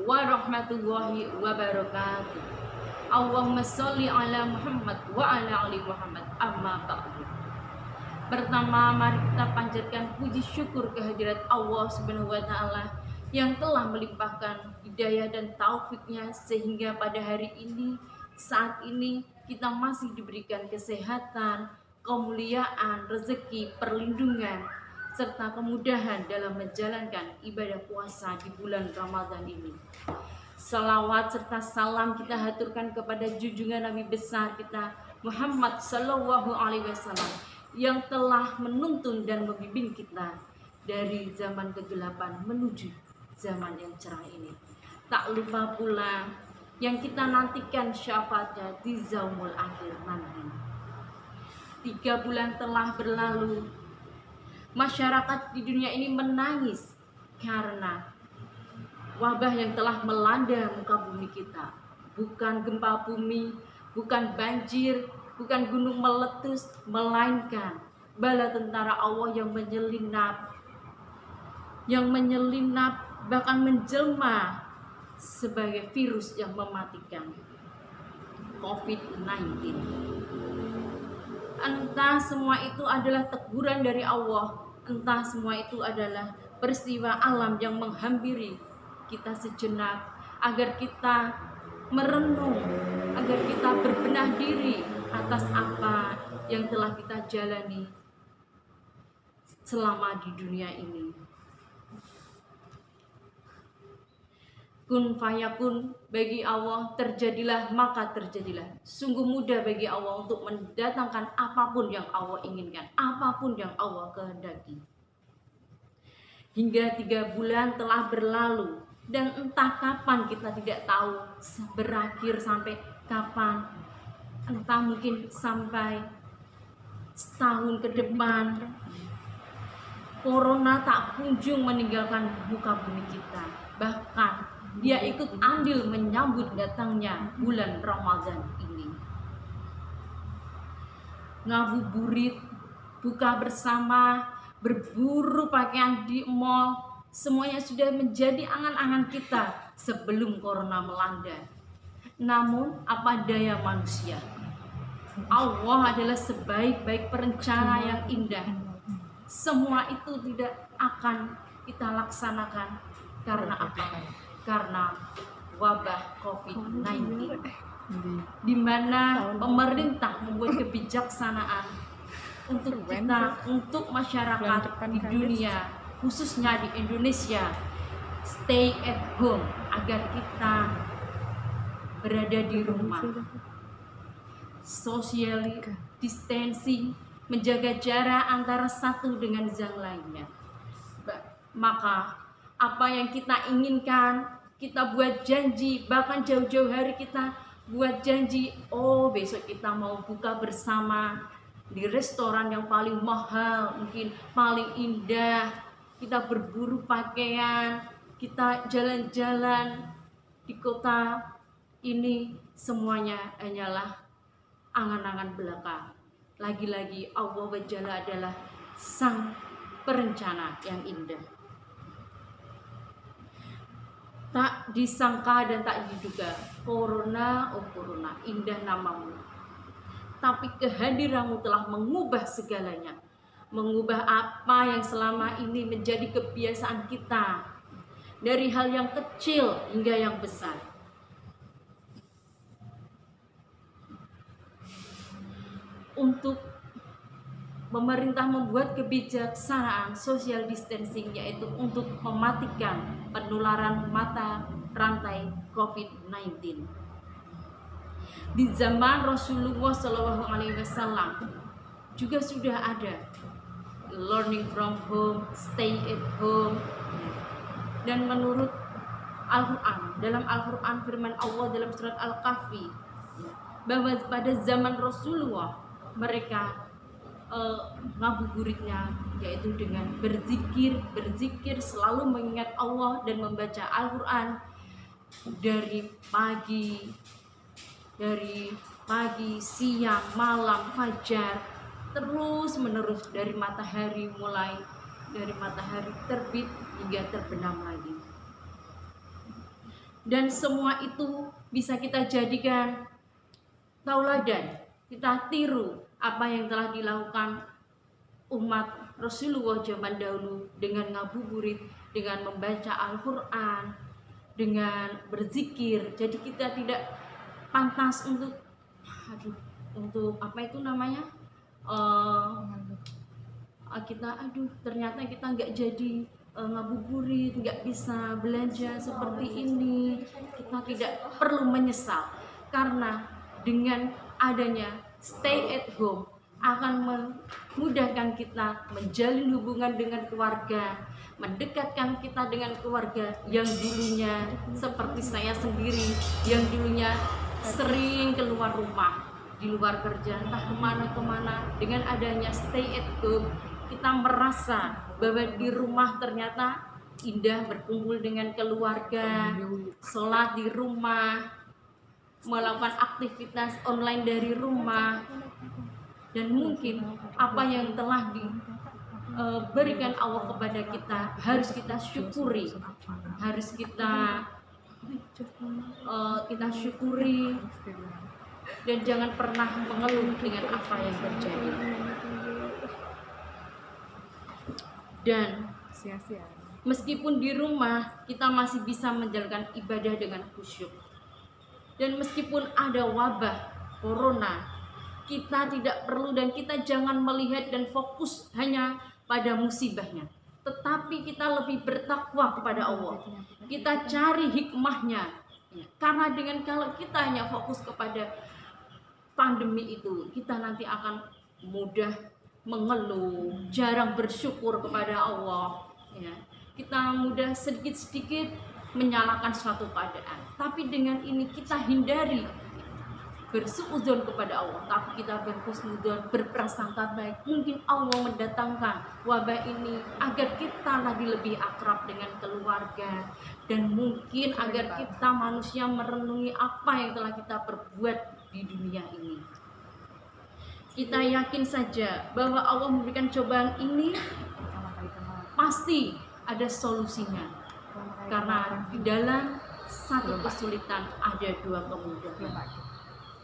warahmatullahi wabarakatuh. Allahumma sholli ala Muhammad wa ala ali Muhammad, amma ba'du. Pertama, mari kita panjatkan puji syukur kehadirat Allah Subhanahu wa taala yang telah melimpahkan hidayah dan taufiknya sehingga pada hari ini, saat ini kita masih diberikan kesehatan, kemuliaan, rezeki, perlindungan, serta kemudahan dalam menjalankan ibadah puasa di bulan Ramadan ini. Salawat serta salam kita haturkan kepada junjungan Nabi besar kita Muhammad Sallallahu Alaihi Wasallam yang telah menuntun dan membimbing kita dari zaman kegelapan menuju zaman yang cerah ini. Tak lupa pula yang kita nantikan syafaatnya di zaumul akhir nanti. 3 bulan telah berlalu. Masyarakat di dunia ini menangis karena wabah yang telah melanda muka bumi kita. Bukan gempa bumi, bukan banjir, bukan gunung meletus, melainkan bala tentara Allah yang menyelinap bahkan menjelma sebagai virus yang mematikan, COVID-19. Entah semua itu adalah teguran dari Allah, entah semua itu adalah peristiwa alam yang menghampiri kita sejenak agar kita merenung, agar kita berbenah diri atas apa yang telah kita jalani selama di dunia ini. Kun fayakun, bagi Allah terjadilah maka terjadilah. Sungguh mudah bagi Allah untuk mendatangkan apapun yang Allah inginkan, apapun yang Allah kehendaki. Hingga 3 bulan telah berlalu dan entah kapan kita tidak tahu berakhir sampai kapan. Entah mungkin sampai setahun ke depan. Corona tak kunjung meninggalkan muka bumi kita. Bahkan dia ikut andil menyambut datangnya bulan Ramadan ini. Ngabuburit, buka bersama, berburu pakaian di mall, semuanya sudah menjadi angan-angan kita sebelum corona melanda. Namun apa daya manusia? Allah adalah sebaik-baik perencana yang indah. Semua itu tidak akan kita laksanakan karena apa? Karena wabah COVID-19, di mana pemerintah membuat kebijaksanaan untuk kita, untuk masyarakat di dunia, khususnya di Indonesia, stay at home, agar kita berada di rumah, social distancing, menjaga jarak antara satu dengan yang lainnya. Maka apa yang kita inginkan, kita buat janji, bahkan jauh-jauh hari kita buat janji, oh besok kita mau buka bersama di restoran yang paling mahal, mungkin paling indah, kita berburu pakaian, kita jalan-jalan di kota ini, semuanya hanyalah angan-angan belaka. Lagi-lagi Allah Jalla adalah sang perencana yang indah. Tak disangka dan tak diduga, Corona, oh Corona, indah namamu. Tapi kehadiranmu telah mengubah segalanya. Mengubah apa yang selama ini menjadi kebiasaan kita. Dari hal yang kecil hingga yang besar. Untuk pemerintah membuat kebijaksanaan social distancing, yaitu untuk mematikan penularan mata rantai COVID-19. Di zaman Rasulullah SAW juga sudah ada learning from home, stay at home. Dan menurut Al-Quran, dalam Al-Quran firman Allah dalam surat Al-Kahfi, bahwa pada zaman Rasulullah mereka ngabuburitnya yaitu dengan berzikir, selalu mengingat Allah dan membaca Al-Quran dari pagi, siang, malam, fajar, terus menerus dari matahari, mulai dari matahari terbit hingga terbenam lagi. Dan semua itu bisa kita jadikan tauladan, kita tiru apa yang telah dilakukan umat Rasulullah zaman dahulu dengan ngabuburit, dengan membaca Al-Quran, dengan berzikir. Jadi kita tidak pantas untuk apa itu namanya, ternyata kita nggak jadi ngabuburit, nggak bisa belanja seperti ini. Kita tidak perlu menyesal, karena dengan adanya stay at home akan memudahkan kita menjalin hubungan dengan keluarga, mendekatkan kita dengan keluarga yang dulunya seperti saya sendiri, yang dulunya sering keluar rumah, di luar kerja, entah kemana-kemana. Dengan adanya stay at home, kita merasa bahwa di rumah ternyata indah, berkumpul dengan keluarga, sholat di rumah, melakukan aktivitas online dari rumah. Dan mungkin apa yang telah diberikan Allah kepada kita harus kita syukuri, harus kita syukuri, dan jangan pernah mengeluh dengan apa yang terjadi. Dan meskipun di rumah kita masih bisa menjalankan ibadah dengan khusyuk. Dan meskipun ada wabah corona, kita tidak perlu dan kita jangan melihat dan fokus hanya pada musibahnya, tetapi kita lebih bertakwa kepada Allah. Kita cari hikmahnya, karena dengan kalau kita hanya fokus kepada pandemi itu, kita nanti akan mudah mengeluh, jarang bersyukur kepada Allah, ya. Kita mudah sedikit-sedikit menyalahkan suatu keadaan. Tapi dengan ini kita hindari bersuudzon kepada Allah, tapi kita berhusnudzon, berprasangka baik. Mungkin Allah mendatangkan wabah ini agar kita lebih akrab dengan keluarga, dan mungkin agar kita manusia merenungi apa yang telah kita perbuat di dunia ini. Kita yakin saja bahwa Allah memberikan cobaan ini pasti ada solusinya, karena di dalam satu kesulitan ada dua kemudahan.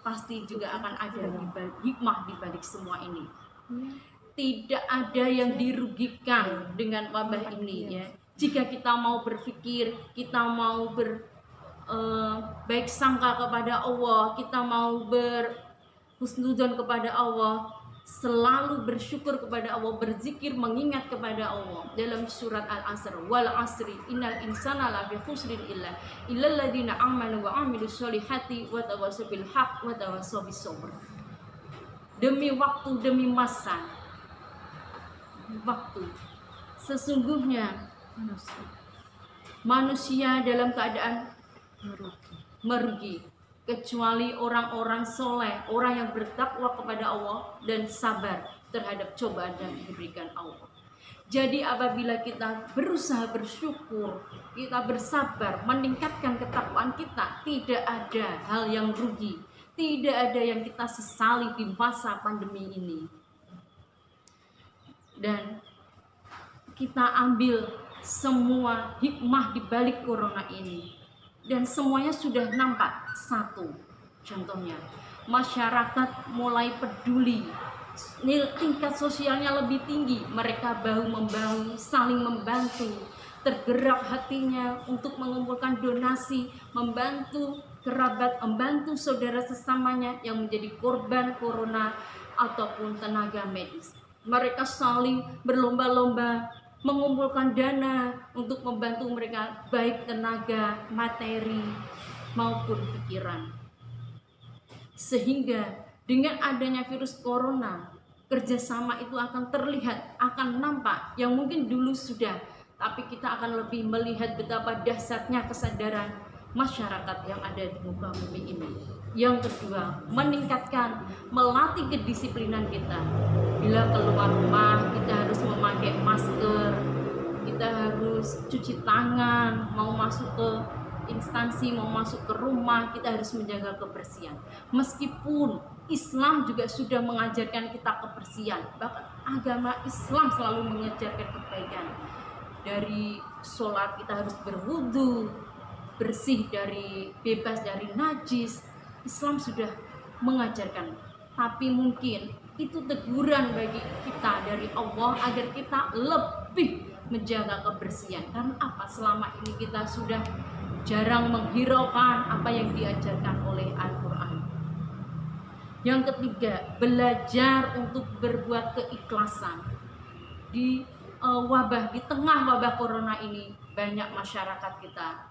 Pasti juga akan ada hikmah di balik semua ini. Tidak ada yang dirugikan dengan wabah ini, ya. Jika kita mau berpikir, kita mau baik sangka kepada Allah, kita mau berhusnudzon kepada Allah, selalu bersyukur kepada Allah, berzikir, mengingat kepada Allah. Dalam surat Al-Asr, wal asri innal insana lafi khusrin illal ladzina amanu wa amilus solihati wa tawassaw bil haqq wa tawassaw bis sabr. Demi waktu, demi masa, sesungguhnya manusia dalam keadaan merugi, kecuali orang-orang soleh, orang yang bertakwa kepada Allah dan sabar terhadap cobaan yang diberikan Allah. Jadi apabila kita berusaha bersyukur, kita bersabar, meningkatkan ketakwaan kita, tidak ada hal yang rugi, tidak ada yang kita sesali di masa pandemi ini. Dan kita ambil semua hikmah di balik corona ini, dan semuanya sudah nampak. Satu contohnya, masyarakat mulai peduli, tingkat sosialnya lebih tinggi, mereka bahu-membahu, saling membantu, tergerak hatinya untuk mengumpulkan donasi, membantu kerabat, membantu saudara sesamanya yang menjadi korban corona ataupun tenaga medis. Mereka saling berlomba-lomba mengumpulkan dana untuk membantu mereka, baik tenaga, materi, maupun pikiran. Sehingga dengan adanya virus corona, kerjasama itu akan terlihat, akan nampak, yang mungkin dulu sudah, tapi kita akan lebih melihat betapa dahsyatnya kesadaran masyarakat yang ada di muka bumi ini. Yang kedua, meningkatkan, melatih kedisiplinan kita. Bila keluar rumah, kita harus memakai masker, kita harus cuci tangan, mau masuk ke instansi, mau masuk ke rumah, kita harus menjaga kebersihan. Meskipun Islam juga sudah mengajarkan kita kebersihan, bahkan agama Islam selalu mengajarkan kebaikan. Dari sholat kita harus berwudu, bersih dari bebas dari najis. Islam sudah mengajarkan, tapi mungkin itu teguran bagi kita dari Allah agar kita lebih menjaga kebersihan. Karena apa? Selama ini kita sudah jarang menghiraukan apa yang diajarkan oleh Al-Quran. Yang ketiga, belajar untuk berbuat keikhlasan. Di tengah wabah corona ini, banyak masyarakat kita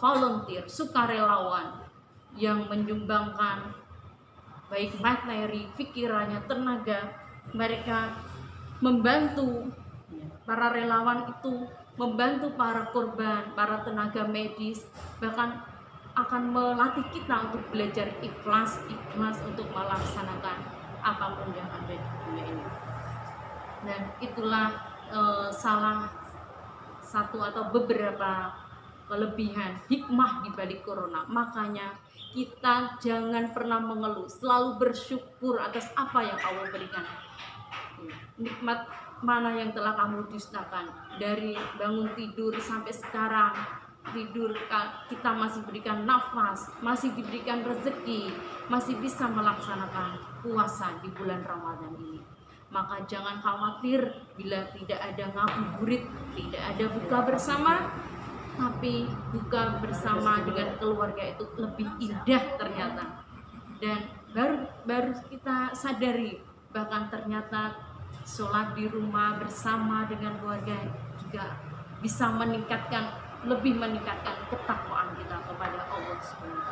volunteer, sukarelawan yang menyumbangkan baik materi, pikirannya, tenaga. Mereka membantu para relawan itu, membantu para korban, para tenaga medis, bahkan akan melatih kita untuk belajar ikhlas untuk melaksanakan apapun yang ada di dunia ini. Dan itulah salah satu atau beberapa kelebihan hikmah di balik corona. Makanya kita jangan pernah mengeluh, selalu bersyukur atas apa yang Allah berikan. Nikmat mana yang telah kamu dustakan? Dari bangun tidur sampai sekarang, tidur kita masih diberikan nafas, masih diberikan rezeki, masih bisa melaksanakan puasa di bulan Ramadan ini. Maka jangan khawatir bila tidak ada ngabuburit, tidak ada buka bersama, tapi buka bersama dengan keluarga itu lebih indah ternyata. Dan baru kita sadari, bahkan ternyata sholat di rumah bersama dengan keluarga juga bisa lebih meningkatkan ketakwaan kita kepada Allah SWT.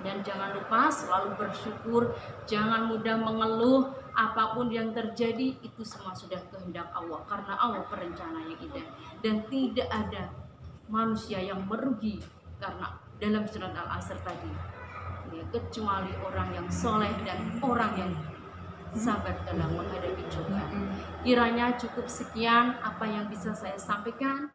Dan jangan lupa selalu bersyukur, jangan mudah mengeluh. Apapun yang terjadi itu semua sudah kehendak Allah, karena Allah perencana yang indah. Dan tidak ada manusia yang merugi karena dalam surat Al-Asr tadi, ya, kecuali orang yang soleh dan orang yang sabar dalam menghadapi cobaan. Kiranya cukup sekian apa yang bisa saya sampaikan.